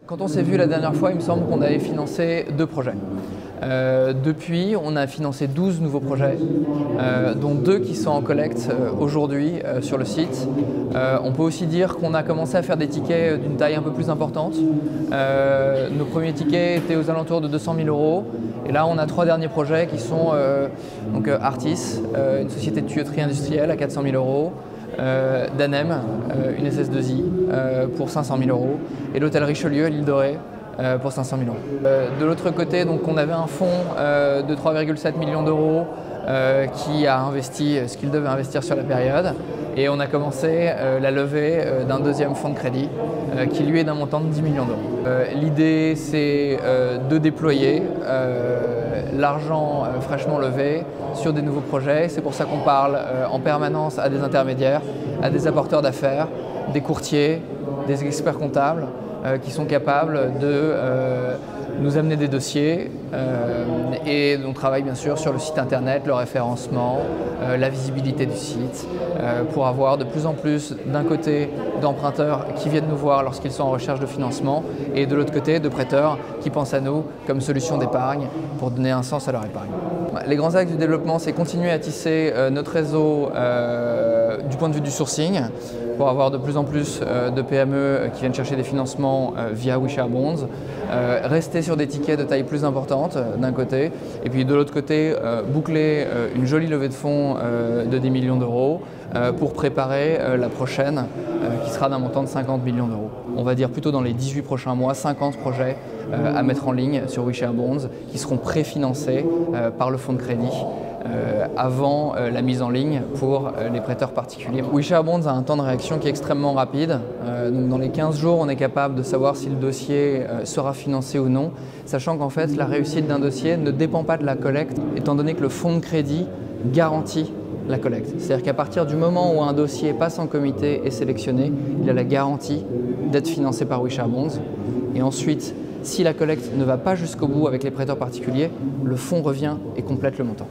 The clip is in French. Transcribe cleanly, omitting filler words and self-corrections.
Quand on s'est vu la dernière fois, il me semble qu'on avait financé 2 projets. Depuis, on a financé 12 nouveaux projets, dont 2 qui sont en collecte aujourd'hui sur le site. On peut aussi dire qu'on a commencé à faire des tickets d'une taille un peu plus importante. Nos premiers tickets étaient aux alentours de 200 000 €. Et là, on a 3 derniers projets qui sont Artis, une société de tuyauterie industrielle à 400 000 €. Danem, une SS2I pour 500 000 €, et l'hôtel Richelieu à l'île Dorée pour 500 000 €. De l'autre côté, donc, on avait un fonds de 3,7 millions d'euros qui a investi ce qu'il devait investir sur la période, et on a commencé la levée d'un deuxième fonds de crédit qui lui est d'un montant de 10 millions d'euros. L'idée, c'est de déployer l'argent fraîchement levé sur des nouveaux projets. C'est pour ça qu'on parle en permanence à des intermédiaires, à des apporteurs d'affaires, des courtiers, des experts comptables qui sont capables de nous amener des dossiers, et on travaille bien sûr sur le site internet, le référencement, la visibilité du site, pour avoir de plus en plus d'un côté d'emprunteurs qui viennent nous voir lorsqu'ils sont en recherche de financement, et de l'autre côté de prêteurs qui pensent à nous comme solution d'épargne pour donner un sens à leur épargne. Les grands axes du développement, c'est continuer à tisser notre réseau du point de vue du sourcing, pour avoir de plus en plus de PME qui viennent chercher des financements via WeShareBonds, rester sur des tickets de taille plus importante d'un côté, et puis de l'autre côté boucler une jolie levée de fonds de 10 millions d'euros pour préparer la prochaine qui sera d'un montant de 50 millions d'euros. On va dire plutôt dans les 18 prochains mois, 50 projets à mettre en ligne sur WeShareBonds qui seront préfinancés par le fonds de crédit avant la mise en ligne pour les prêteurs particuliers. WeShareBonds a un temps de réaction qui est extrêmement rapide. Donc dans les 15 jours, on est capable de savoir si le dossier sera financé ou non, sachant qu'en fait, la réussite d'un dossier ne dépend pas de la collecte, étant donné que le fonds de crédit garantit la collecte. C'est-à-dire qu'à partir du moment où un dossier passe en comité et sélectionné, il a la garantie d'être financé par WeShareBonds. Et ensuite, si la collecte ne va pas jusqu'au bout avec les prêteurs particuliers, le fonds revient et complète le montant.